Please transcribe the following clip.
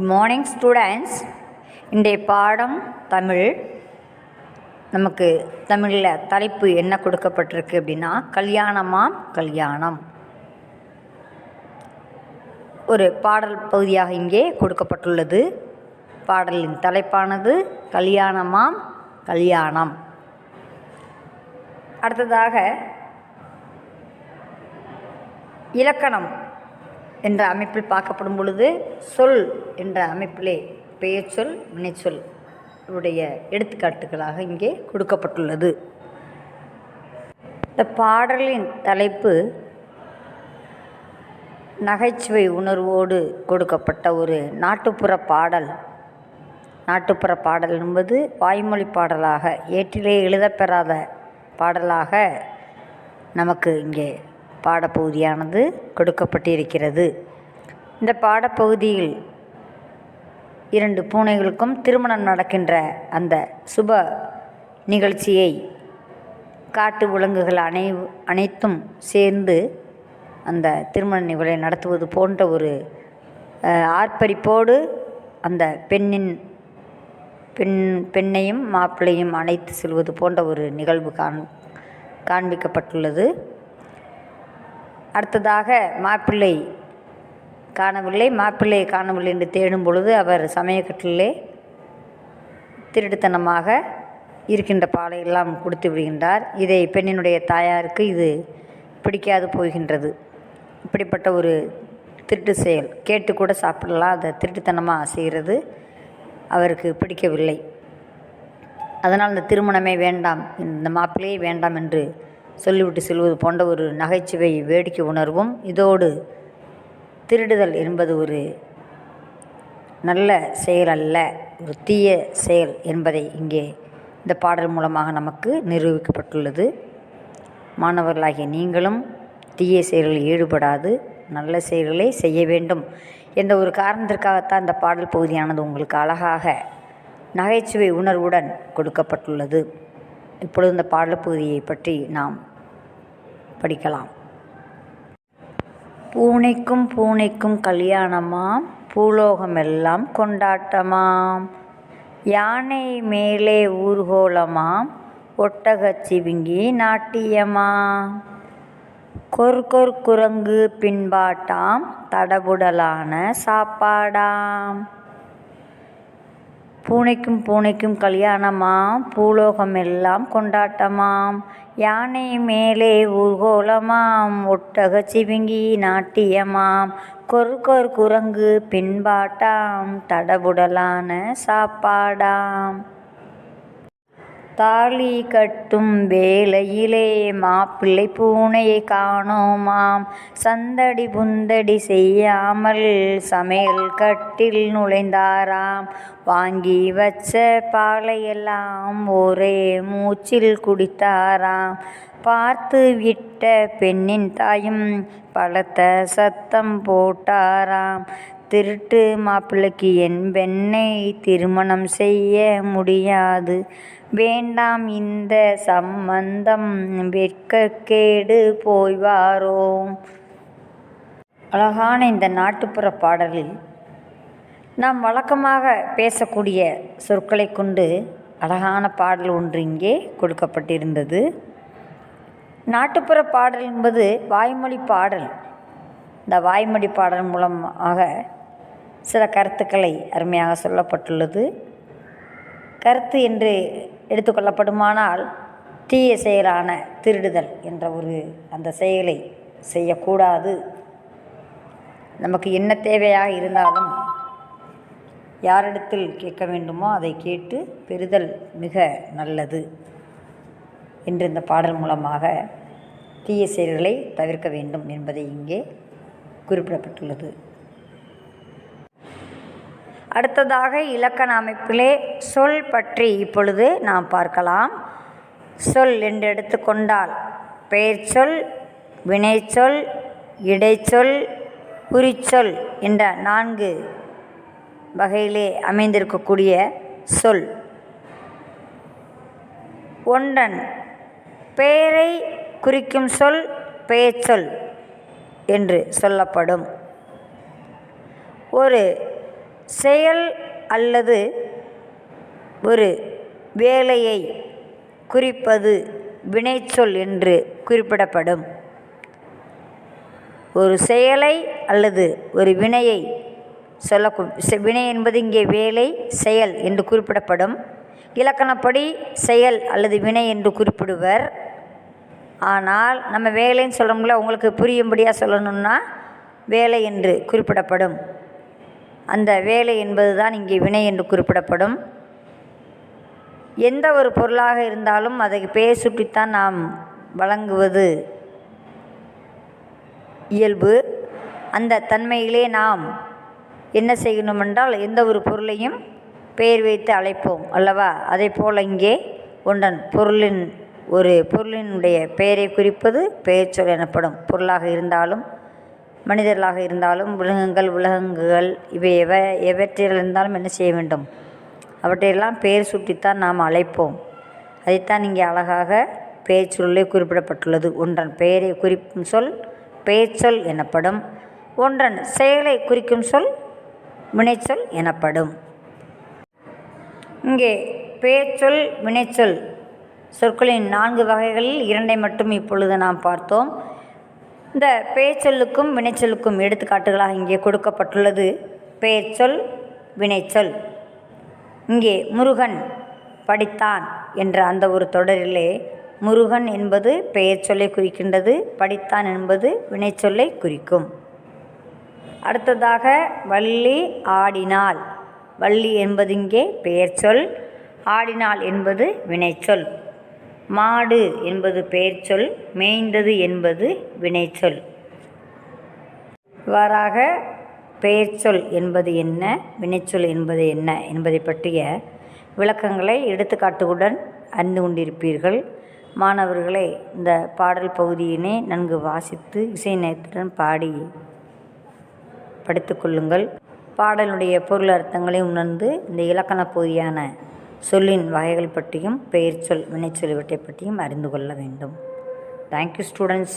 Good morning students. இன்றைய பாடம் தமிழ். நமக்கு தமிழில் தலைப்பு என்ன கொடுக்கப்பட்டிருக்கு அப்படின்னா, கல்யாணமாம் கல்யாணம். ஒரு பாடல் பகுதியாக இங்கே கொடுக்கப்பட்டுள்ளது. பாடலின் தலைப்பானது கல்யாணமாம் கல்யாணம். அடுத்ததாக இலக்கணம் என்ற அமைப்பில் பார்க்கப்படும் பொழுது, சொல் என்ற அமைப்பிலே பெயர்ச்சொல், வினைச்சொல் உடைய எடுத்துக்காட்டுகளாக இங்கே கொடுக்கப்பட்டுள்ளது. இந்த பாடலின் தலைப்பு நகைச்சுவை உணர்வோடு கொடுக்கப்பட்ட ஒரு நாட்டுப்புற பாடல். நாட்டுப்புற பாடல் என்பது வாய்மொழி பாடலாக, ஏட்டிலே எழுதப்பெறாத பாடலாக நமக்கு இங்கே பாடப்பகுதியானது கொடுக்கப்பட்டிருக்கிறது. இந்த பாடப்பகுதியில் 2 பூனைகளுக்கும் திருமணம் நடக்கின்ற அந்த சுப நிகழ்ச்சியை காட்டு விலங்குகள் அனைத்தும் சேர்ந்து அந்த திருமண நிகழ்வை நடத்துவது போன்ற ஒரு ஆர்ப்பரிப்போடு அந்த பெண்ணையும் மாப்பிள்ளையும் அழைத்து செல்வது போன்ற ஒரு நிகழ்வு காண்பிக்கப்பட்டுள்ளது. அடுத்ததாக மாப்பிள்ளை காணவில்லை என்று தேடும் பொழுது அவர் சமயக்கட்டிலே திருட்டுத்தனமாக இருக்கின்ற பாலையெல்லாம் கொடுத்து விடுகின்றார். இதை பெண்ணினுடைய தாயாருக்கு இது பிடிக்காது போகின்றது. இப்படிப்பட்ட ஒரு திருட்டு செயல், கேட்டு கூட சாப்பிடலாம், அதை திருட்டுத்தனமாக செய்கிறது அவருக்கு பிடிக்கவில்லை. அதனால் இந்த திருமணமே வேண்டாம், இந்த மாப்பிள்ளையே வேண்டாம் என்று சொல்லிவிட்டு செல்வது போன்ற ஒரு நகைச்சுவை வேடிக்கை உணர்வும், இதோடு திருடுதல் என்பது ஒரு நல்ல செயல் அல்ல, ஒரு தீய செயல் என்பதை இங்கே இந்த பாடல் மூலமாக நமக்கு நிரூபிக்கப்பட்டுள்ளது. மாணவர்களாகிய நீங்களும் தீய செயல்களில் ஈடுபடாது நல்ல செயல்களை செய்ய வேண்டும் என்ற ஒரு காரணத்திற்காகத்தான் இந்த பாடல் பகுதியானது உங்களுக்கு அழகாக நகைச்சுவை உணர்வுடன் கொடுக்கப்பட்டுள்ளது. இப்பொழுது இந்த பாடல் பகுதியை பற்றி நாம் படிக்கலாம். பூனைக்கும் பூனைக்கும் கல்யாணமாம், பூலோகமெல்லாம் கொண்டாட்டமாம், யானை மேலே ஊர்கோலமாம், ஒட்டகச் சிவிங்கி நாட்டியமாம், கொர் குரங்கு பின்பாட்டாம், தடபுடலான சாப்பாடாம். பூனைக்கும் பூனைக்கும் கல்யாணமாம், பூலோகமெல்லாம் கொண்டாட்டமாம், யானை மேலே ஊர்கோலமாம், ஒட்டக சிவிங்கி நாட்டியமாம், கொர் குரங்கு பின்பாட்டாம், தடபுடலான சாப்பாடாம். தாலி கட்டும் வேளையிலே மாப்பிள்ளை பூனையை காணோமாம், சந்தடி புந்தடி செய்யாமல் சமையல் கட்டில் நுழைந்தாராம், வாங்கி வச்ச பாலையெல்லாம் ஒரே மூச்சில் குடித்தாராம், பார்த்து விட்ட பெண்ணின் தாயும் பலத்த சத்தம் போட்டாராம், திருட்டு மாப்பிள்ளைக்கு என் பெண்ணை திருமணம் செய்ய முடியாது, வேண்டாம் இந்த சம்பந்தம், வெட்கக்கேடு போய் வாரோம். அழகான இந்த நாட்டுப்புற பாடலில் நாம் வழக்கமாக பேசக்கூடிய சொற்களை கொண்டு அழகான பாடல் ஒன்று இங்கே கொடுக்கப்பட்டிருந்தது. நாட்டுப்புற பாடல் என்பது வாய்மொழி பாடல். இந்த வாய்மொழி பாடல் மூலமாக சில கருத்துக்களை அருமையாக சொல்லப்பட்டுள்ளது. கருத்து என்று எடுத்துக்கொள்ளப்படுமானால், தீய செயலான திருடுதல் என்ற ஒரு அந்த செயலை செய்யக்கூடாது. நமக்கு என்ன தேவையாக இருந்தாலும் யாரிடத்தில் கேட்க வேண்டுமோ அதை கேட்டு பெறுதல் மிக நல்லது என்று இந்த பாடல் மூலமாக தீய செயல்களை தவிர்க்க வேண்டும் என்பதை இங்கே குறிப்பிடப்பட்டுள்ளது. அடுத்ததாக இலக்கண அமைப்பிலே சொல் பற்றி இப்பொழுது நாம் பார்க்கலாம். சொல் என்று எடுத்துக்கொண்டால் பெயர்ச்சொல், வினைச்சொல், இடைச்சொல், குறிச்சொல் என்ற 4 வகையிலே அமைந்திருக்கக்கூடிய சொல். ஒன்றன் பெயரை குறிக்கும் சொல் பெயர்ச்சொல் என்று சொல்லப்படும். ஒரு செயல் அல்லது ஒரு வேலையை குறிப்பது வினைச்சொல் என்று குறிப்பிடப்படும். ஒரு செயலை அல்லது ஒரு வினையை வினை என்பது இங்கே வேலை, செயல் என்று குறிப்பிடப்படும். இலக்கணப்படி செயல் அல்லது வினை என்று குறிப்பிடுவர். ஆனால் நம்ம வேலைன்னு சொல்கிறோம்ல, உங்களுக்கு புரியும்படியாக சொல்லணும்னா வேலை என்று குறிப்பிடப்படும். அந்த வேலை என்பது தான் இங்கே வினை என்று குறிப்பிடப்படும். எந்த ஒரு பொருளாக இருந்தாலும் அதை பெயர் சுட்டித்தான் நாம் வழங்குவது இயல்பு. அந்த தன்மையிலே நாம் என்ன செய்யணும் என்றால் எந்த ஒரு பொருளையும் பெயர் வைத்து அழைப்போம் அல்லவா? அதே போல் இங்கே ஒன்றன் பொருளினுடைய பெயரை குறிப்பது பெயர் சொல் எனப்படும். பொருளாக இருந்தாலும் மனிதர்களாக இருந்தாலும் விலங்குகள் இவை எவற்றில் இருந்தாலும் என்ன செய்ய வேண்டும்? அவற்றையெல்லாம் பெயர் சுட்டித்தான் நாம் அழைப்போம். அதைத்தான் இங்கே அழகாக பெயர் சொல்லே குறிப்பிடப்பட்டுள்ளது. ஒன்றன் பெயரை குறிக்கும் சொல் பெயர் சொல் எனப்படும். ஒன்றன் செயலை குறிக்கும் சொல் வினைச்சொல் எனப்படும். இங்கே பெயர்ச்சொல் வினைச்சொல் சொற்களின் 4 வகைகளில் 2 மட்டும் இப்பொழுது நாம் பார்த்தோம். இந்த பெயர்ச்சொல்லுக்கும் வினைச்சொல்லுக்கும் எடுத்துக்காட்டுகளாக இங்கே கொடுக்கப்பட்டுள்ளது பெயர்ச்சொல், வினைச்சொல். இங்கே முருகன் படித்தான் என்ற அந்த ஒரு தொடரிலே முருகன் என்பது பெயர் சொல்லை குறிக்கின்றது, படித்தான் என்பது வினைச்சொல்லை குறிக்கும். அடுத்ததாக வள்ளி ஆடினாள். வள்ளி என்பது இங்கே பெயர் சொல், ஆடினாள் என்பது வினைச்சொல். மாடு என்பது பெயர் சொல், மேய்ந்தது என்பது வினைச்சொல். இவ்வாறாக பெயர்ச்சொல் என்பது என்ன, வினைச்சொல் என்பது என்ன என்பதை பற்றிய விளக்கங்களை எடுத்துக்காட்டுடன் அறிந்து கொண்டிருப்பீர்கள். மாணவர்களே, இந்த பாடல் பகுதியினை நன்கு வாசித்து இசை நயத்துடன் பாடி படித்து கொள்ளுங்கள். பாடலுடைய பொருள் அர்த்தங்களை உணர்ந்து இந்த இலக்கண பகுதியான சொல்லின் வகைகள் பற்றியும் பெயர்ச்சொல், வினைச்சொல் இவற்றை பற்றியும் அறிந்து கொள்ள வேண்டும். Thank you students.